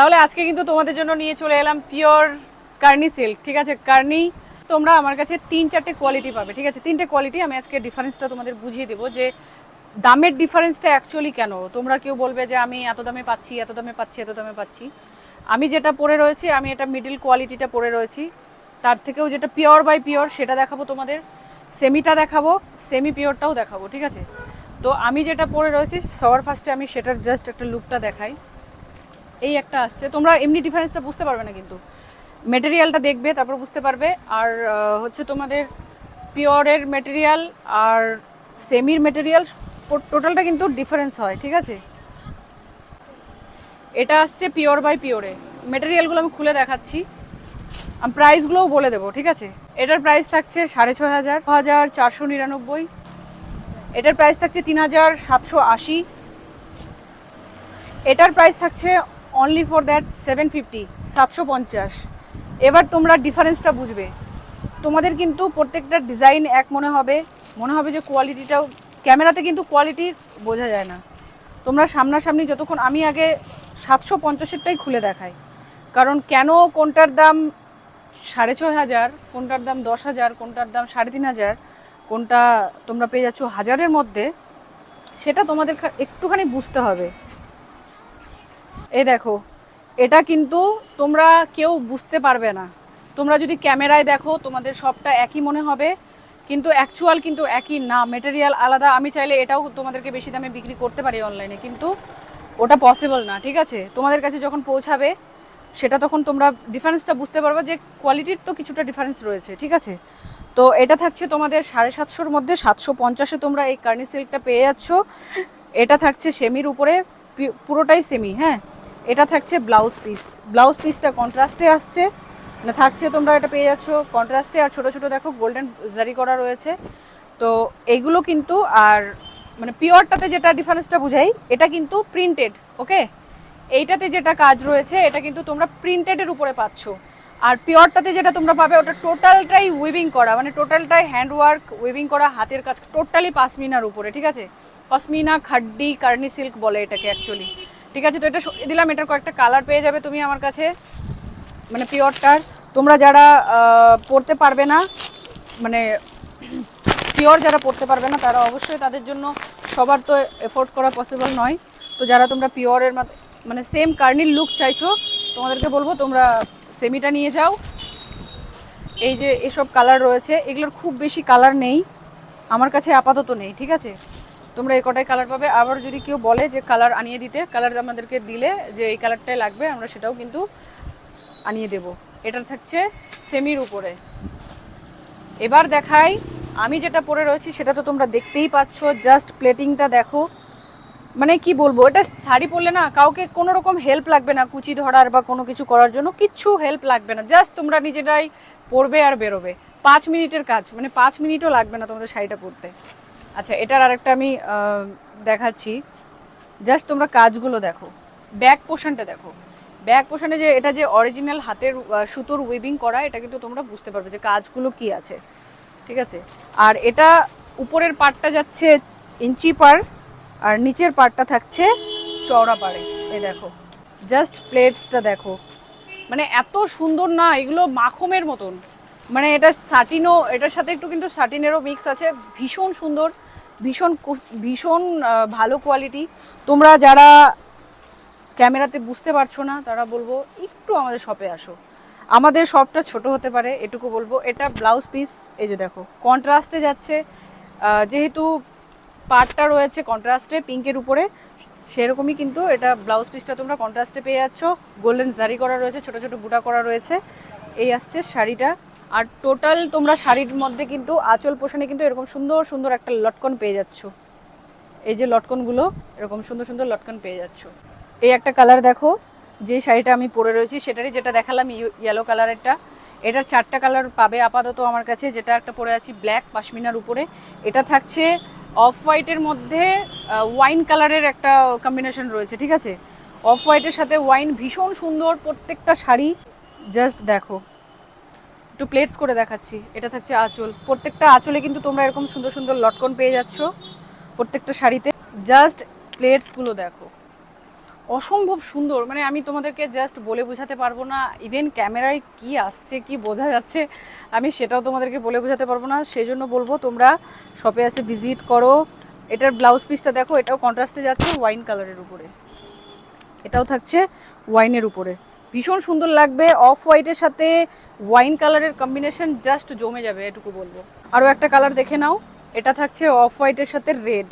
তাহলে আজকে কিন্তু তোমাদের জন্য নিয়ে চলে এলাম পিওর কার্নি সিল্ক, ঠিক আছে। কার্নি তোমরা আমার কাছে 3-4টে কোয়ালিটি পাবে, ঠিক আছে। 3টে কোয়ালিটি, আমি আজকে ডিফারেন্সটা তোমাদের বুঝিয়ে দেবো যে দামের ডিফারেন্সটা অ্যাকচুয়ালি কেন। তোমরা কেউ বলবে যে আমি এত দামে পাচ্ছি, এত দামে পাচ্ছি, এত দামে পাচ্ছি। আমি যেটা পরে রয়েছি, আমি এটা মিডল কোয়ালিটিটা পরে রয়েছি। তার থেকেও যেটা পিওর বাই পিওর সেটা দেখাবো তোমাদের, সেমিটা দেখাবো, সেমি পিওরটাও দেখাবো, ঠিক আছে। তো আমি যেটা পরে রয়েছি সবার ফার্স্টে আমি সেটার জাস্ট একটা লুকটা দেখাই। এই একটা আসছে, তোমরা এমনি ডিফারেন্সটা বুঝতে পারবে না, কিন্তু মেটেরিয়ালটা দেখবে তারপর বুঝতে পারবে। আর হচ্ছে তোমাদের পিওরের মেটেরিয়াল আর সেমির মেটেরিয়াল টোটালটা কিন্তু ডিফারেন্স হয়, ঠিক আছে। এটা আসছে পিওর বাই পিওরে। মেটেরিয়ালগুলো আমি খুলে দেখাচ্ছি, আমি প্রাইসগুলোও বলে দেবো, ঠিক আছে। এটার প্রাইস থাকছে 6,500, এটার প্রাইস থাকছে 3,780, এটার প্রাইস থাকছে অনলি ফর দ্যাট 750। এবার তোমরা ডিফারেন্সটা বুঝবে। তোমাদের কিন্তু প্রত্যেকটা ডিজাইন এক মনে হবে যে কোয়ালিটিটাও, ক্যামেরাতে কিন্তু কোয়ালিটি বোঝা যায় না। তোমরা সামনাসামনি যতক্ষণ, আমি আগে 750টাই খুলে দেখাই, কারণ কেন কোনটার দাম 6,500, কোনটার দাম 10,000, কোনটার দাম 3,500, কোনটা তোমরা পেয়ে যাচ্ছ 1000-এর মধ্যে, সেটা তোমাদের একটুখানি বুঝতে হবে। এই দেখো, এটা কিন্তু তোমরা কেউ বুঝতে পারবে না। তোমরা যদি ক্যামেরায় দেখো তোমাদের সবটা একই মনে হবে, কিন্তু অ্যাকচুয়াল কিন্তু একই না, মেটেরিয়াল আলাদা। আমি চাইলে এটাও তোমাদেরকে বেশি দামে বিক্রি করতে পারি অনলাইনে, কিন্তু ওটা পসিবল না, ঠিক আছে। তোমাদের কাছে যখন পৌঁছাবে সেটা তখন তোমরা ডিফারেন্সটা বুঝতে পারবে যে কোয়ালিটির তো কিছুটা ডিফারেন্স রয়েছে, ঠিক আছে। তো এটা থাকছে তোমাদের 750-র মধ্যে, 750-এ তোমরা এই কার্নি সিল্কটা পেয়ে যাচ্ছ। এটা থাকছে সেমির উপরে, পুরোটাই সেমি, হ্যাঁ। এটা থাকছে ব্লাউজ পিসটা কন্ট্রাস্টে আসছে, মানে থাকছে, তোমরা এটা পেয়ে যাচ্ছ কন্ট্রাস্টে। আর ছোটো ছোটো দেখো গোল্ডেন জারি করা রয়েছে। তো এইগুলো কিন্তু, আর মানে পিওরটাতে যেটা ডিফারেন্সটা বুঝাই, এটা কিন্তু প্রিন্টেড, ওকে। এইটাতে যেটা কাজ রয়েছে এটা কিন্তু তোমরা প্রিন্টেডের উপরে পাচ্ছ। আর পিওরটাতে যেটা তোমরা পাবে ওটা টোটালটাই উইভিং করা, মানে টোটালটাই হ্যান্ডওয়ার্ক, উইভিং করা, হাতের কাজ, টোটালি পাশমিনার উপরে, ঠিক আছে। পশমিনা খাড্ডি কার্নি সিল্ক বলে এটাকে অ্যাকচুয়ালি, ঠিক আছে। তো এটা দিলাম, এটার কয়েকটা কালার পেয়ে যাবে তুমি আমার কাছে, মানে পিওরটার। তোমরা যারা পড়তে পারবে না, মানে পিওর যারা পড়তে পারবে না, তারা অবশ্যই, তাদের জন্য সবার তো এফোর্ড করা পসিবল নয়। তো যারা তোমরা পিওরের মানে সেম কার্নির লুক চাইছো, তোমাদেরকে বলবো তোমরা সেমিটা নিয়ে যাও। এই যে এসব কালার রয়েছে, এগুলোর খুব বেশি কালার নেই আমার কাছে, আপাতত নেই, ঠিক আছে। তোমরা এই কটাই কালার পাবে। আবার যদি কেউ বলে যে কালার আনিয়ে দিতে, কালার আমাদেরকে দিলে যে এই কালারটাই লাগবে, আমরা সেটাও কিন্তু আনিয়ে দেব। এটা থাকছে সেমির উপরে। এবার দেখাই আমি যেটা পরে রয়েছি, সেটা তো তোমরা দেখতেই পাচ্ছ। জাস্ট প্লেটিংটা দেখো, মানে কি বলবো, এটা শাড়ি পরলে না কাউকে কোনো রকম হেল্প লাগবে না, কুচি ধরার বা কোনো কিছু করার জন্য কিচ্ছু হেল্প লাগবে না। জাস্ট তোমরা নিজেরাই পরবে আর বেরোবে। 5 মিনিটের কাজ, মানে 5 মিনিটও লাগবে না তোমাদের শাড়িটা পরতে। আচ্ছা, এটার আরেকটা আমি দেখাচ্ছি। জাস্ট তোমরা কাজগুলো দেখো, ব্যাক পোর্শনটা দেখো। ব্যাক পোর্শনে যে এটা যে অরিজিনাল হাতের সুতোর উইভিং করা, এটা কিন্তু তোমরা বুঝতে পারবে যে কাজগুলো কি আছে, ঠিক আছে। আর এটা উপরের পার্টটা যাচ্ছে ইঞ্চি পার, আর নিচের পার্টটা থাকছে চওড়া পাড়ে। এই দেখো, জাস্ট প্লেটসটা দেখো, মানে এত সুন্দর না, এগুলো মাখমের মতন। মানে এটা সাটিনও, এটার সাথে একটু কিন্তু সাটিনেরও মিক্স আছে। ভীষণ সুন্দর, ভীষণ ভীষণ ভালো কোয়ালিটি। তোমরা যারা ক্যামেরাতে বুঝতে পারছো না, তারা বলবো একটু আমাদের শপে আসো। আমাদের শপটা ছোট হতে পারে, এটুকু বলবো। এটা ব্লাউজ পিস, এই যে দেখো কন্ট্রাস্টে যাচ্ছে, যেহেতু পার্টটা রয়েছে কন্ট্রাস্টে পিঙ্কের উপরে, সেরকমই কিন্তু এটা ব্লাউজ পিসটা তোমরা কন্ট্রাস্টে পেয়ে যাচ্ছ। গোল্ডেন জারি করা রয়েছে, ছোটো ছোটো বুটা করা রয়েছে। এই আসছে শাড়িটা। আর টোটাল তোমরা শাড়ির মধ্যে কিন্তু আঁচল পোষণে কিন্তু এরকম সুন্দর সুন্দর একটা লটকন পেয়ে যাচ্ছ। এই যে লটকনগুলো, এরকম সুন্দর সুন্দর লটকন পেয়ে যাচ্ছ। এই একটা কালার দেখো, যে শাড়িটা আমি পরে রয়েছি সেটারই, যেটা দেখালাম ইয়েলো কালারেরটা, এটার 4টা কালার পাবে আপাতত আমার কাছে। যেটা একটা পরে আছি ব্ল্যাক পাশমিনার উপরে, এটা থাকছে অফ হোয়াইটের মধ্যে ওয়াইন কালারের একটা কম্বিনেশন রয়েছে, ঠিক আছে। অফ হোয়াইটের সাথে ওয়াইন, ভীষণ সুন্দর প্রত্যেকটা শাড়ি। জাস্ট দেখো, একটু প্লেটস করে দেখাচ্ছি। এটা থাকছে আঁচল, প্রত্যেকটা আঁচলে কিন্তু তোমরা এরকম সুন্দর সুন্দর লটকন পেয়ে যাচ্ছ প্রত্যেকটা শাড়িতে। জাস্ট প্লেটসগুলো দেখো, অসম্ভব সুন্দর, মানে আমি তোমাদেরকে জাস্ট বলে বোঝাতে পারবো না, ইভেন ক্যামেরায় কি আসছে কি বোঝা যাচ্ছে আমি সেটাও তোমাদেরকে বলে বোঝাতে পারবো না। সেই জন্য বলবো তোমরা শপে এসে ভিজিট করো। এটার ব্লাউজ পিসটা দেখো, এটাও কন্ট্রাস্টে যাচ্ছে ওয়াইন কালারের উপরে, এটাও থাকছে ওয়াইনের উপরে, ভীষণ সুন্দর লাগবে। অফ হোয়াইটের সাথে ওয়াইন কালারের কম্বিনেশন জাস্ট জমে যাবে, এটুকু বলবো। আরও একটা কালার দেখে নাও, এটা থাকছে অফ হোয়াইটের সাথে রেড।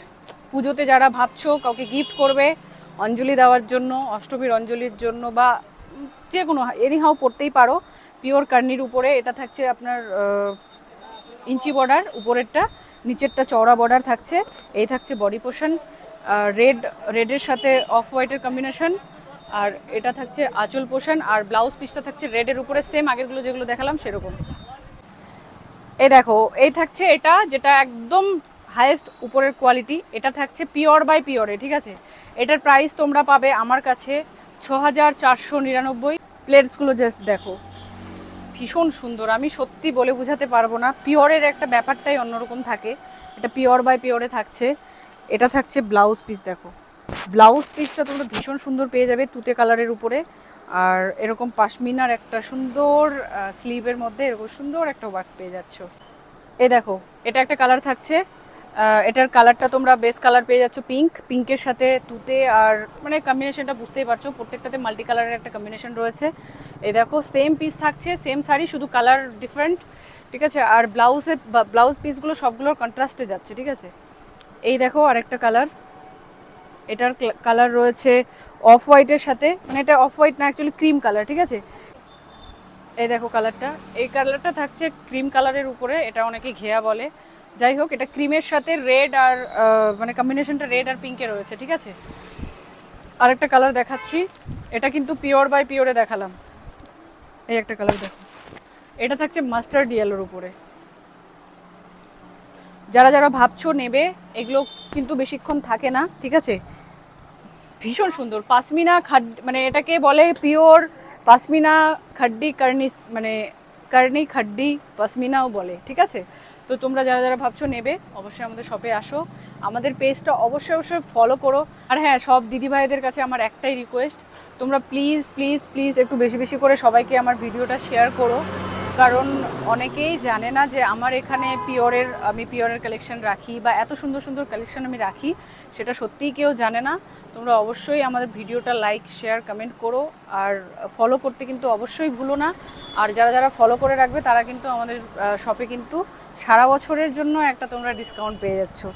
পুজোতে যারা ভাবছো কাউকে গিফট করবে অঞ্জলি দেওয়ার জন্য, অষ্টমীর অঞ্জলির জন্য, বা যে কোনো এনিহাও পরতেই পারো। পিওর কার্নির উপরে এটা থাকছে আপনার ইঞ্চি বর্ডার, উপরেরটা, নিচেরটা চওড়া বর্ডার থাকছে। এই থাকছে বডি পোর্শন, রেডের সাথে অফ হোয়াইটের কম্বিনেশন। আর এটা থাকছে আঁচল পোর্শন, আর ব্লাউজ পিসটা থাকছে রেডের উপরে, সেম আগেরগুলো যেগুলো দেখালাম সেরকম। এই দেখো, এই থাকছে এটা যেটা একদম হাইয়েস্ট উপরের কোয়ালিটি, এটা থাকছে পিওর বাই পিওরে, ঠিক আছে। এটার প্রাইস তোমরা পাবে আমার কাছে 6499। প্লেটসগুলো জাস্ট দেখো, ভীষণ সুন্দর, আমি সত্যি বলে বোঝাতে পারবো না। পিওরের একটা ব্যাপারটাই অন্যরকম থাকে, এটা পিওর বাই পিওরে থাকছে। এটা থাকছে ব্লাউজ পিস, দেখো ব্লাউজ পিসটা তোমরা ভীষণ সুন্দর পেয়ে যাবে তুতে কালারের উপরে, আর এরকম পাশমিনার একটা সুন্দর স্লিভের মধ্যে এরকম সুন্দর একটা ওয়ার্ক পেয়ে যাচ্ছ। এই দেখো, এটা একটা কালার থাকছে, এটার কালারটা তোমরা বেস কালার পেয়ে যাচ্ছ পিঙ্ক, পিঙ্কের সাথে তুতে, আর মানে কম্বিনেশনটা বুঝতেই পারছো, প্রত্যেকটাতে মাল্টি কালারের একটা কম্বিনেশন রয়েছে। এই দেখো, সেম পিস থাকছে, সেম শাড়ি, শুধু কালার ডিফারেন্ট, ঠিক আছে। আর ব্লাউজ পিসগুলো সবগুলোর কন্ট্রাস্টে যাচ্ছে, ঠিক আছে। এই দেখো আরেকটা কালার, এটার কালার রয়েছে অফ হোয়াইটের সাথে, মানে এটা অফ হোয়াইট না, অ্যাকচুয়ালি ক্রিম কালার, ঠিক আছে। এই দেখো কালারটা, এই কালারটা থাকছে ক্রিম কালারের উপরে, এটা অনেকে ঘেয়া বলে, যাই হোক এটা ক্রিমের সাথে রেড, আর মানে কম্বিনেশনটা রেড আর পিঙ্কে রয়েছে, ঠিক আছে। আরেকটা কালার দেখাচ্ছি, এটা কিন্তু পিওর বাই পিওরে দেখালাম। এই একটা কালার দেখো, এটা থাকছে মাস্টার্ড ইয়েলোর উপরে। যারা যারা ভাবছো নেবে, এগুলো কিন্তু বেশিক্ষণ থাকে না, ঠিক আছে। ভীষণ সুন্দর পাশমিনা মানে এটাকে বলে পিওর পাশমিনা খাড্ডি কার্নি, মানে কার্নি খাড্ডি পাশমিনাও বলে, ঠিক আছে। তো তোমরা যারা যারা ভাবছো নেবে অবশ্যই আমাদের শপে আসো, আমাদের পেজটা অবশ্যই অবশ্যই ফলো করো। আর হ্যাঁ, সব দিদিভাইদের কাছে আমার একটাই রিকোয়েস্ট, তোমরা প্লিজ প্লিজ প্লিজ একটু বেশি বেশি করে সবাইকে আমার ভিডিওটা শেয়ার করো, কারণ অনেকেই জানে না যে আমার এখানে আমি পিওরের কালেকশন রাখি, বা এত সুন্দর সুন্দর কালেকশন আমি রাখি, সেটা সত্যিই কেউ জানে না। তোমরা অবশ্যই আমাদের ভিডিওটা লাইক শেয়ার কমেন্ট করো, আর ফলো করতে কিন্তু অবশ্যই ভুলো না। আর যারা যারা ফলো করে রাখবে তারা কিন্তু আমাদের শপে কিন্তু সারা বছরের জন্য একটা তোমরা ডিসকাউন্ট পেয়ে যাচ্ছ।